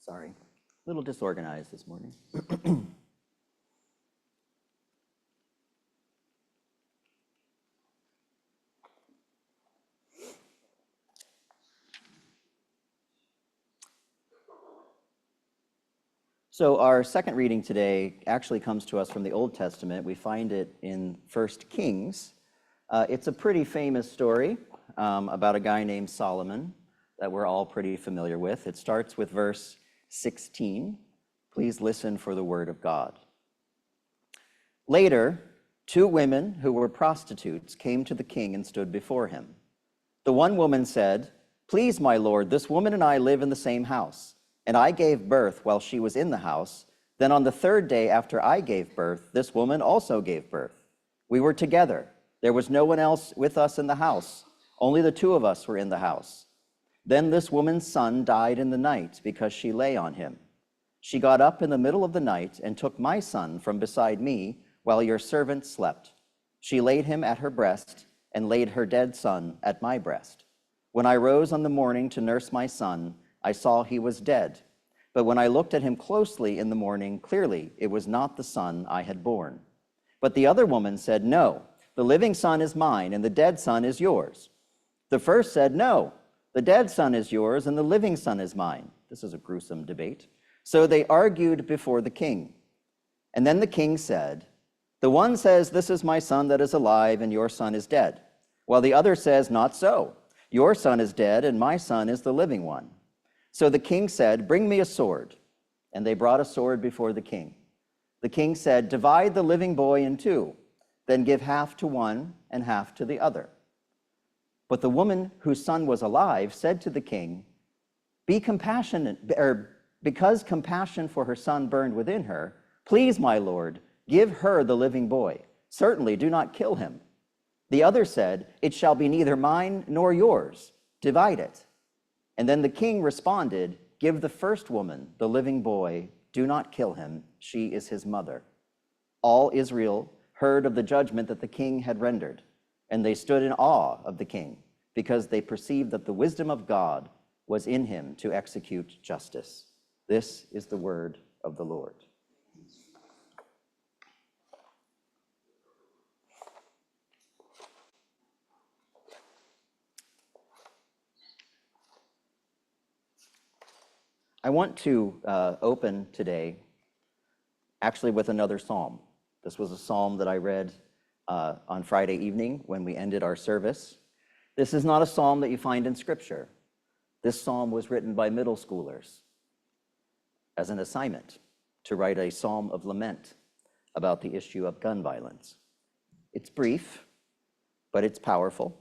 Sorry, a little disorganized this morning. So our second reading today actually comes to us from the Old Testament. We find it in 1 Kings. It's a pretty famous story about a guy named Solomon that we're all pretty familiar with. It starts with verse 16. Please listen for the word of God. Later, 2 women who were prostitutes came to the king and stood before him. The one woman said, "Please, my lord, this woman and I live in the same house. And I gave birth while she was in the house. Then on the 3rd day after I gave birth, this woman also gave birth. We were together. There was no one else with us in the house. Only the 2 of us were in the house. Then this woman's son died in the night because she lay on him. She got up in the middle of the night and took my son from beside me while your servant slept. She laid him at her breast and laid her dead son at my breast. When I rose on the morning to nurse my son, I saw he was dead. But when I looked at him closely in the morning, clearly it was not the son I had born. But the other woman said, 'No, the living son is mine and the dead son is yours.' The first said, 'No, the dead son is yours and the living son is mine.'" This is a gruesome debate. So they argued before the king. And then the king said, "The one says, 'This is my son that is alive and your son is dead,' while the other says, 'Not so. Your son is dead and my son is the living one.' So the king said, 'Bring me a sword.' And they brought a sword before the king. The king said, 'Divide the living boy in 2, then give half to one and half to the other.' But the woman whose son was alive said to the king, because compassion for her son burned within her, 'Please, my lord, give her the living boy. Certainly do not kill him.' The other said, 'It shall be neither mine nor yours. Divide it.' And then the king responded, 'Give the first woman the living boy. Do not kill him. She is his mother.' All Israel heard of the judgment that the king had rendered, and they stood in awe of the king, because they perceived that the wisdom of God was in him to execute justice. This is the word of the Lord. I want to open today actually with another psalm. This was a psalm that I read on Friday evening when we ended our service. This is not a psalm that you find in Scripture. This psalm was written by middle schoolers as an assignment to write a psalm of lament about the issue of gun violence. It's brief, but it's powerful.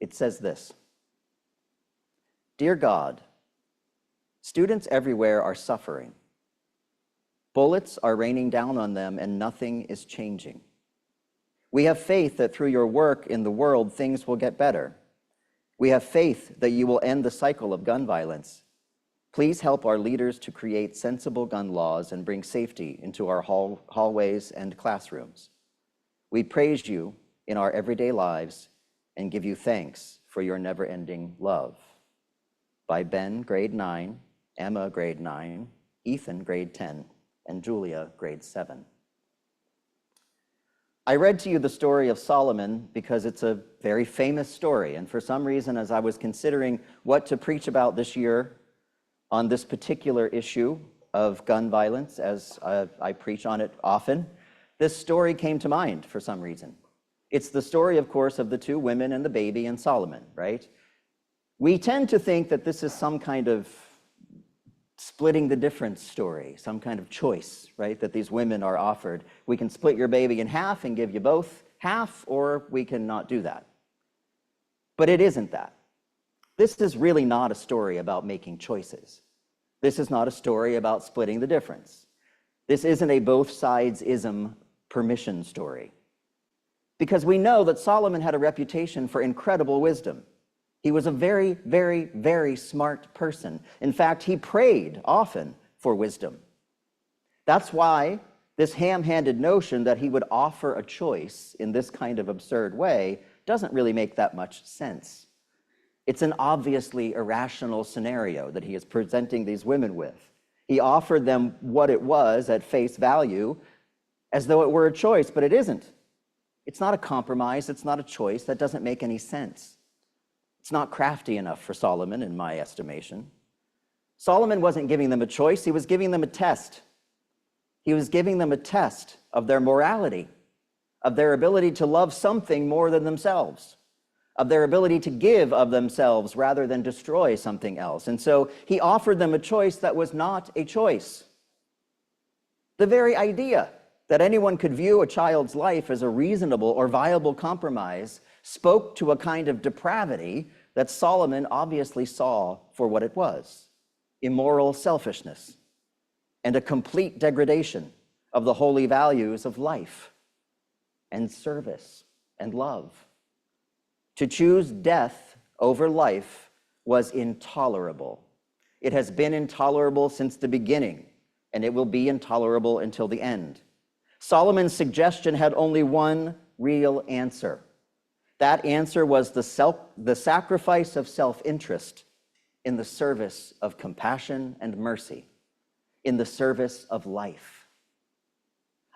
It says this: "Dear God, students everywhere are suffering. Bullets are raining down on them and nothing is changing. We have faith that through your work in the world, things will get better. We have faith that you will end the cycle of gun violence. Please help our leaders to create sensible gun laws and bring safety into our hallways and classrooms. We praise you in our everyday lives and give you thanks for your never-ending love." By Ben, grade 9, Emma, grade 9, Ethan, grade 10, and Julia, grade 7. I read to you the story of Solomon because it's a very famous story, and for some reason, as I was considering what to preach about this year on this particular issue of gun violence, as I preach on it often, this story came to mind for some reason. It's the story, of course, of the 2 women and the baby and Solomon, right? We tend to think that this is some kind of splitting the difference story, some kind of choice, right, that these women are offered. We can split your baby in half and give you both half, or we can not do that. But it isn't that. This is really not a story about making choices. This is not a story about splitting the difference. This isn't a both sides-ism permission story. Because we know that Solomon had a reputation for incredible wisdom. He was a very, very, very smart person. In fact, he prayed often for wisdom. That's why this ham-handed notion that he would offer a choice in this kind of absurd way doesn't really make that much sense. It's an obviously irrational scenario that he is presenting these women with. He offered them what it was at face value as though it were a choice, but it isn't. It's not a compromise. It's not a choice. That doesn't make any sense. It's not crafty enough for Solomon, in my estimation. Solomon wasn't giving them a choice. He was giving them a test. He was giving them a test of their morality, of their ability to love something more than themselves, of their ability to give of themselves rather than destroy something else. And so he offered them a choice that was not a choice. The very idea that anyone could view a child's life as a reasonable or viable compromise spoke to a kind of depravity that Solomon obviously saw for what it was: immoral selfishness and a complete degradation of the holy values of life and service and love. To choose death over life was intolerable. It has been intolerable since the beginning, and it will be intolerable until the end. Solomon's suggestion had only one real answer. That answer was the sacrifice of self-interest in the service of compassion and mercy, in the service of life.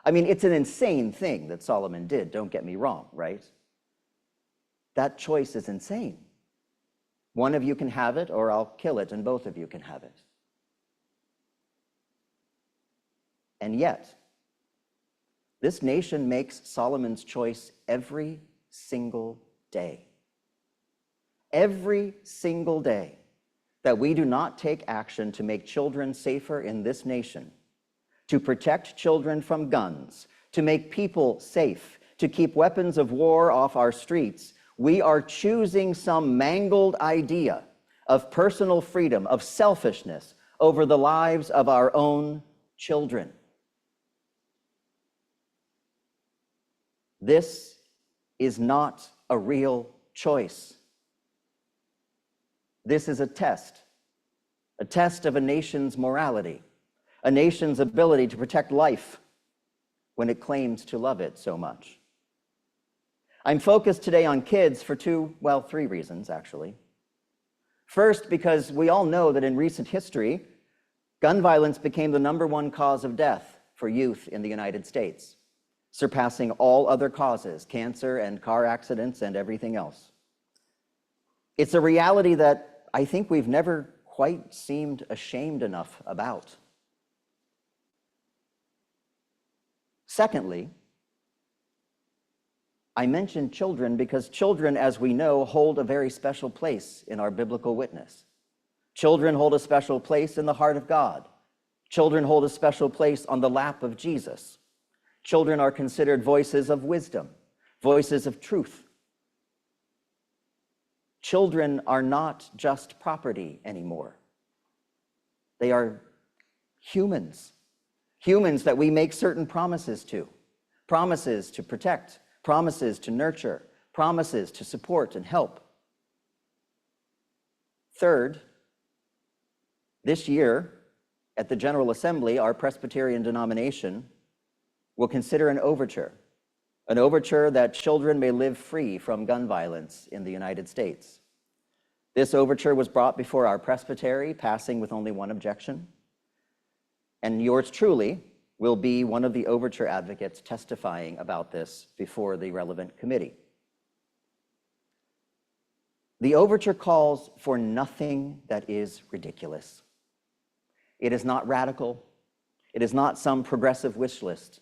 I mean, it's an insane thing that Solomon did, don't get me wrong, right? That choice is insane. One of you can have it, or I'll kill it, and both of you can have it. And yet, this nation makes Solomon's choice every single day. Every single day that we do not take action to make children safer in this nation, to protect children from guns, to make people safe, to keep weapons of war off our streets, we are choosing some mangled idea of personal freedom, of selfishness over the lives of our own children. This is not a real choice. This is a test of a nation's morality, a nation's ability to protect life when it claims to love it so much. I'm focused today on kids for three reasons, actually. First, because we all know that in recent history, gun violence became the #1 cause of death for youth in the United States, surpassing all other causes, cancer and car accidents and everything else. It's a reality that I think we've never quite seemed ashamed enough about. Secondly, I mention children because children, as we know, hold a very special place in our biblical witness. Children hold a special place in the heart of God. Children hold a special place on the lap of Jesus. Children are considered voices of wisdom, voices of truth. Children are not just property anymore. They are humans, humans that we make certain promises to protect, promises to nurture, promises to support and help. Third, this year at the General Assembly, our Presbyterian denomination will consider an overture that children may live free from gun violence in the United States. This overture was brought before our presbytery, passing with only one objection. And yours truly will be one of the overture advocates testifying about this before the relevant committee. The overture calls for nothing that is ridiculous. It is not radical. It is not some progressive wish list.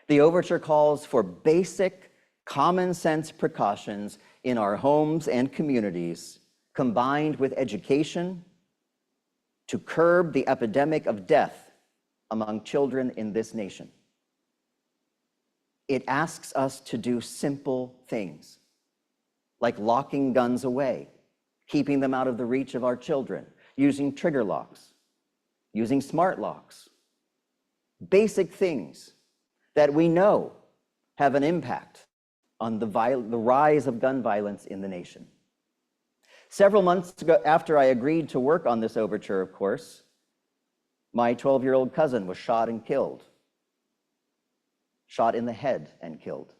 The overture calls for basic, common sense precautions in our homes and communities, combined with education to curb the epidemic of death among children in this nation. It asks us to do simple things, like locking guns away, keeping them out of the reach of our children, using trigger locks, using smart locks. Basic things that we know have an impact on the rise of gun violence in the nation. Several months ago, after I agreed to work on this overture, of course, my 12-year-old cousin was shot and killed, shot in the head and killed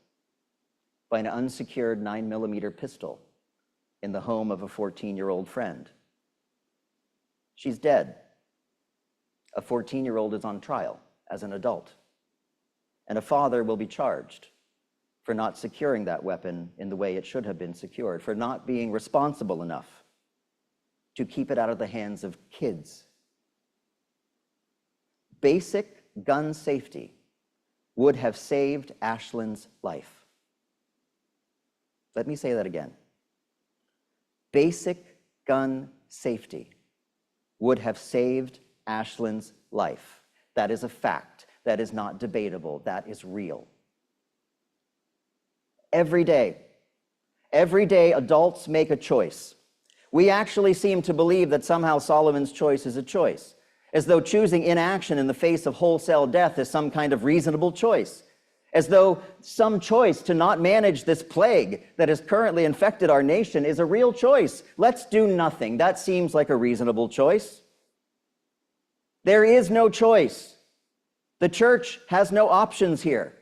by an unsecured 9mm pistol in the home of a 14-year-old friend. She's dead. A 14-year-old is on trial as an adult, and a father will be charged for not securing that weapon in the way it should have been secured, for not being responsible enough to keep it out of the hands of kids. Basic gun safety would have saved Ashlyn's life. Let me say that again. Basic gun safety would have saved Ashlyn's life. That is a fact. That is not debatable. That is real. Every day, adults make a choice. We actually seem to believe that somehow Solomon's choice is a choice, as though choosing inaction in the face of wholesale death is some kind of reasonable choice, as though some choice to not manage this plague that has currently infected our nation is a real choice. Let's do nothing. That seems like a reasonable choice. There is no choice. The church has no options here.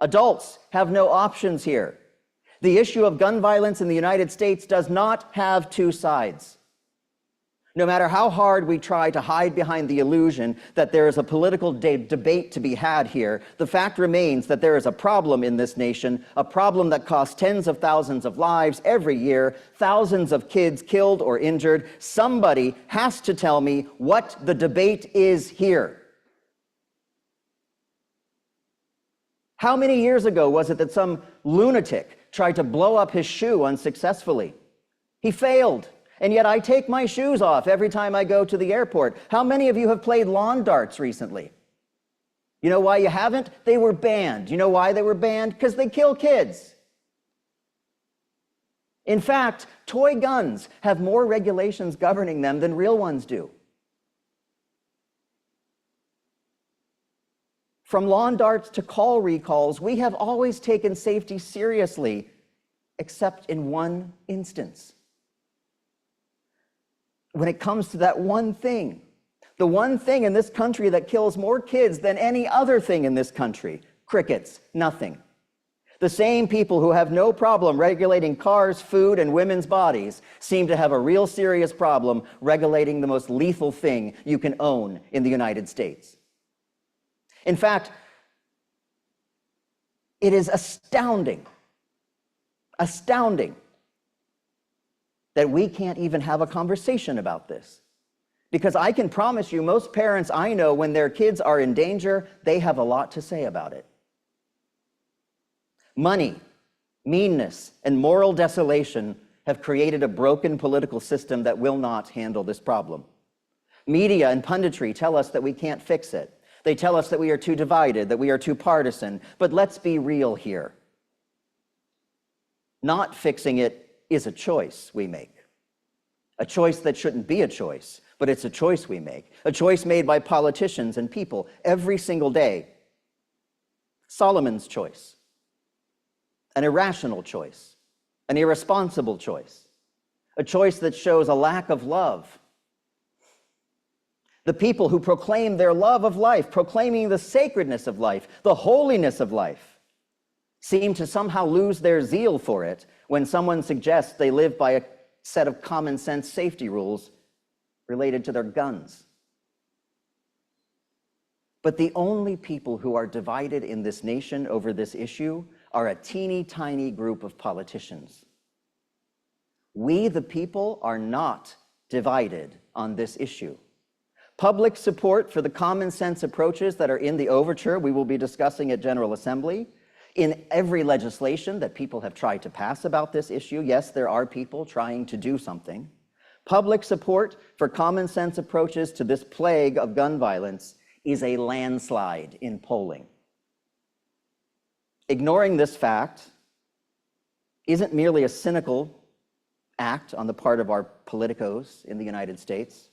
Adults have no options here. The issue of gun violence in the United States does not have two sides. No matter how hard we try to hide behind the illusion that there is a political debate to be had here, the fact remains that there is a problem in this nation, a problem that costs tens of thousands of lives every year, thousands of kids killed or injured. Somebody has to tell me what the debate is here. How many years ago was it that some lunatic tried to blow up his shoe unsuccessfully? He failed. And yet I take my shoes off every time I go to the airport. How many of you have played lawn darts recently? You know why you haven't? They were banned. You know why they were banned? Because they kill kids. In fact, toy guns have more regulations governing them than real ones do. From lawn darts to call recalls, we have always taken safety seriously, except in one instance. When it comes to that one thing, the one thing in this country that kills more kids than any other thing in this country, crickets, nothing. The same people who have no problem regulating cars, food, and women's bodies seem to have a real serious problem regulating the most lethal thing you can own in the United States. In fact, it is astounding that we can't even have a conversation about this. Because I can promise you, most parents I know, when their kids are in danger, they have a lot to say about it. Money, meanness, and moral desolation have created a broken political system that will not handle this problem. Media and punditry tell us that we can't fix it. They tell us that we are too divided, that we are too partisan. But let's be real here. Not fixing it is a choice we make. A choice that shouldn't be a choice, but it's a choice we make. A choice made by politicians and people every single day. Solomon's choice. An irrational choice. An irresponsible choice. A choice that shows a lack of love. The people who proclaim their love of life, proclaiming the sacredness of life, the holiness of life, seem to somehow lose their zeal for it when someone suggests they live by a set of common sense safety rules related to their guns. But the only people who are divided in this nation over this issue are a teeny tiny group of politicians. We, the people, are not divided on this issue. Public support for the common sense approaches that are in the overture we will be discussing at General Assembly, in every legislation that people have tried to pass about this issue. Yes, there are people trying to do something. Public support for common sense approaches to this plague of gun violence is a landslide in polling. Ignoring this fact isn't merely a cynical act on the part of our politicos in the United States.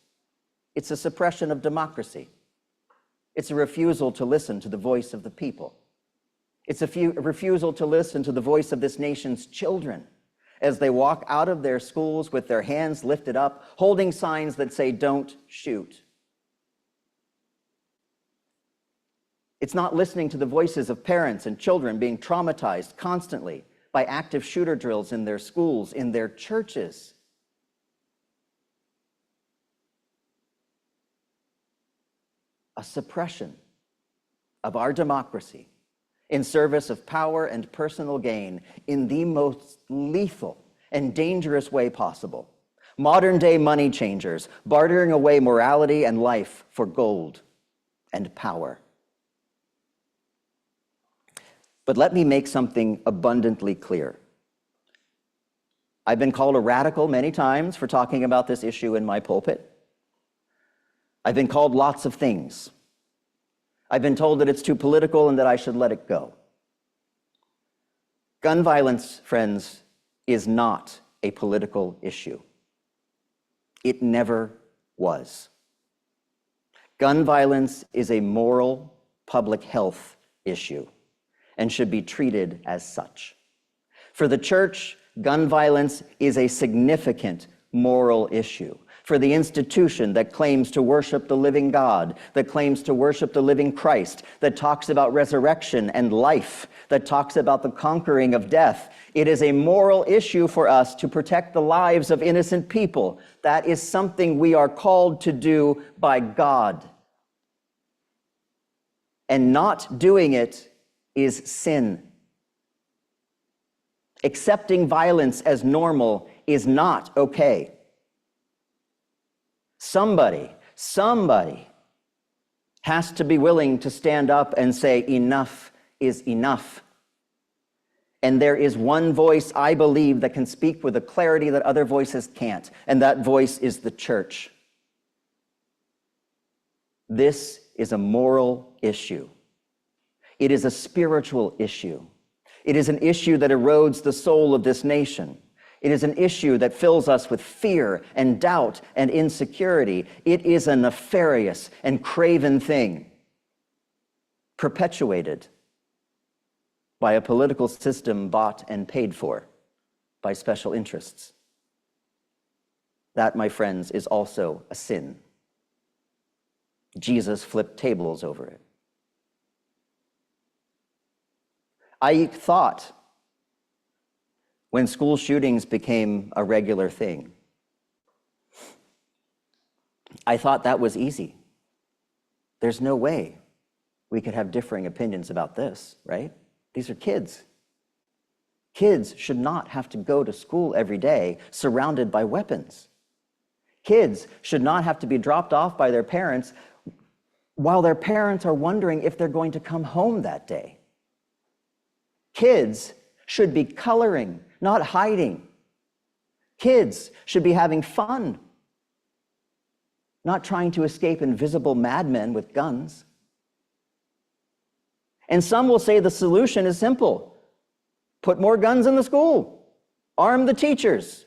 It's a suppression of democracy. It's a refusal to listen to the voice of the people. It's a refusal to listen to the voice of this nation's children as they walk out of their schools with their hands lifted up, holding signs that say, "Don't shoot." It's not listening to the voices of parents and children being traumatized constantly by active shooter drills in their schools, in their churches. A suppression of our democracy in service of power and personal gain in the most lethal and dangerous way possible. Modern-day money changers bartering away morality and life for gold and power. But let me make something abundantly clear. I've been called a radical many times for talking about this issue in my pulpit. I've been called lots of things. I've been told that it's too political and that I should let it go. Gun violence, friends, is not a political issue. It never was. Gun violence is a moral public health issue and should be treated as such. For the church, gun violence is a significant moral issue. For the institution that claims to worship the living God, that claims to worship the living Christ, that talks about resurrection and life, that talks about the conquering of death, it is a moral issue for us to protect the lives of innocent people. That is something we are called to do by God. And not doing it is sin. Accepting violence as normal is not okay. Somebody has to be willing to stand up and say, enough is enough. And there is one voice, I believe, that can speak with a clarity that other voices can't, and that voice is the church. This is a moral issue. It is a spiritual issue. It is an issue that erodes the soul of this nation. It is an issue that fills us with fear and doubt and insecurity. It is a nefarious and craven thing, perpetuated by a political system bought and paid for by special interests. That, my friends, is also a sin. Jesus flipped tables over it. I thought, when school shootings became a regular thing, I thought that was easy. There's no way we could have differing opinions about this, right? These are kids. Kids should not have to go to school every day surrounded by weapons. Kids should not have to be dropped off by their parents while their parents are wondering if they're going to come home that day. Kids should be coloring, not hiding. Kids should be having fun, not trying to escape invisible madmen with guns. And some will say the solution is simple. Put more guns in the school. Arm the teachers.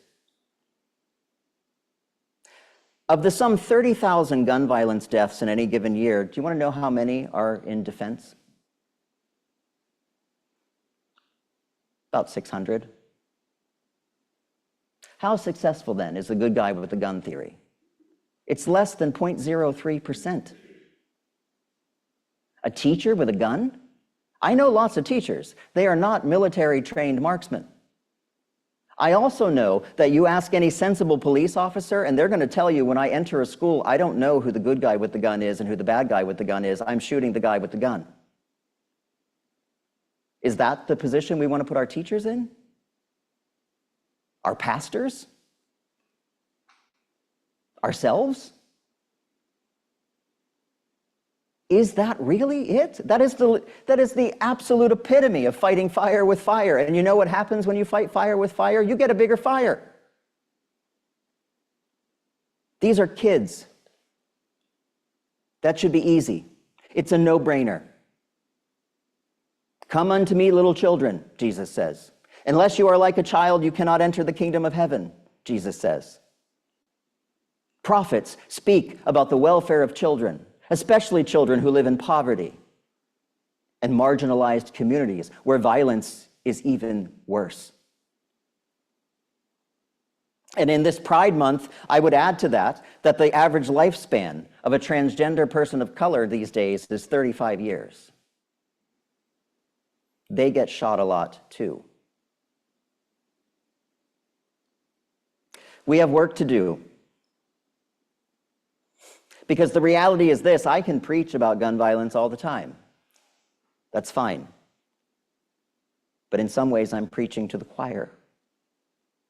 Of the some 30,000 gun violence deaths in any given year, do you want to know how many are in defense? About 600. How successful then is the good guy with the gun theory? It's less than 0.03%. A teacher with a gun? I know lots of teachers. They are not military-trained marksmen. I also know that you ask any sensible police officer, and they're going to tell you, when I enter a school, I don't know who the good guy with the gun is and who the bad guy with the gun is. I'm shooting the guy with the gun. Is that the position we want to put our teachers in? Our pastors? Ourselves? Is that really it? That is the absolute epitome of fighting fire with fire. And you know what happens when you fight fire with fire? You get a bigger fire. These are kids. That should be easy. It's a no-brainer. Come unto me, little children, Jesus says. Unless you are like a child, you cannot enter the kingdom of heaven, Jesus says. Prophets speak about the welfare of children, especially children who live in poverty and marginalized communities where violence is even worse. And in this Pride Month, I would add to that the average lifespan of a transgender person of color these days is 35 years. They get shot a lot too. We have work to do. Because the reality is this: I can preach about gun violence all the time. That's fine. But in some ways, I'm preaching to the choir.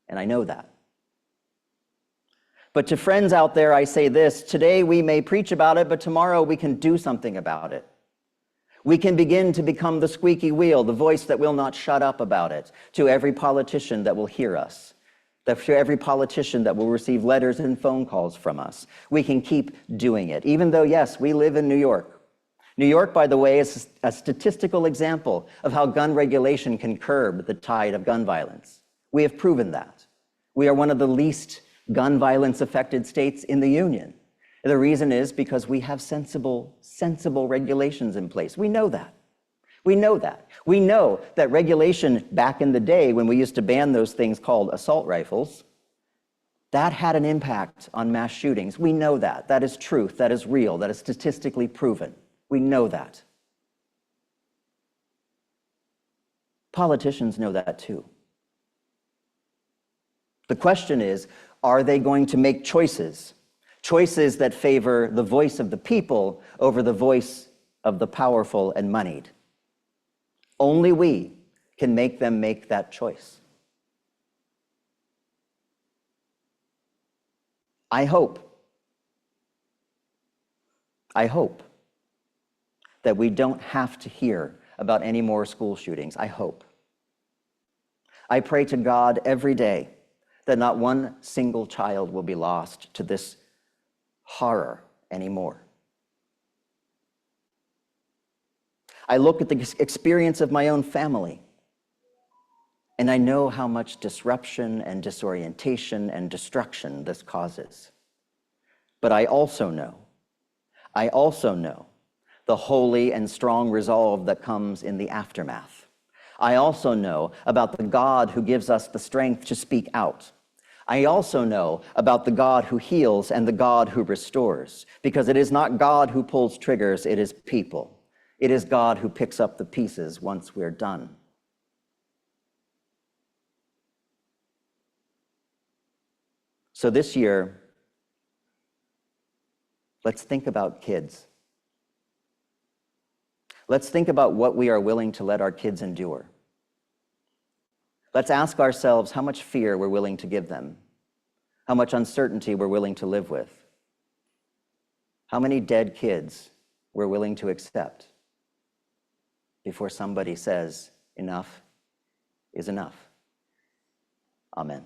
And I know that. But to friends out there, I say this: today we may preach about it, but tomorrow we can do something about it. We can begin to become the squeaky wheel, the voice that will not shut up about it, to every politician that will hear us, to every politician that will receive letters and phone calls from us. We can keep doing it, even though, yes, we live in New York. New York, by the way, is a statistical example of how gun regulation can curb the tide of gun violence. We have proven that. We are one of the least gun violence affected states in the Union. The reason is because we have sensible regulations in place. We know that. We know that. We know that regulation back in the day when we used to ban those things called assault rifles, that had an impact on mass shootings. We know that. That is truth. That is real. That is statistically proven. We know that. Politicians know that too. The question is, are they going to make choices that favor the voice of the people over the voice of the powerful and moneyed? Only we can make them make that choice. I hope that we don't have to hear about any more school shootings. I hope. I pray to God every day that not one single child will be lost to this horror anymore. I look at the experience of my own family, and I know how much disruption and disorientation and destruction this causes. But I also know the holy and strong resolve that comes in the aftermath. I also know about the God who gives us the strength to speak out. I also know about the God who heals and the God who restores, because it is not God who pulls triggers, it is people. It is God who picks up the pieces once we're done. So this year, let's think about kids. Let's think about what we are willing to let our kids endure. Let's ask ourselves how much fear we're willing to give them, how much uncertainty we're willing to live with, how many dead kids we're willing to accept before somebody says enough is enough. Amen.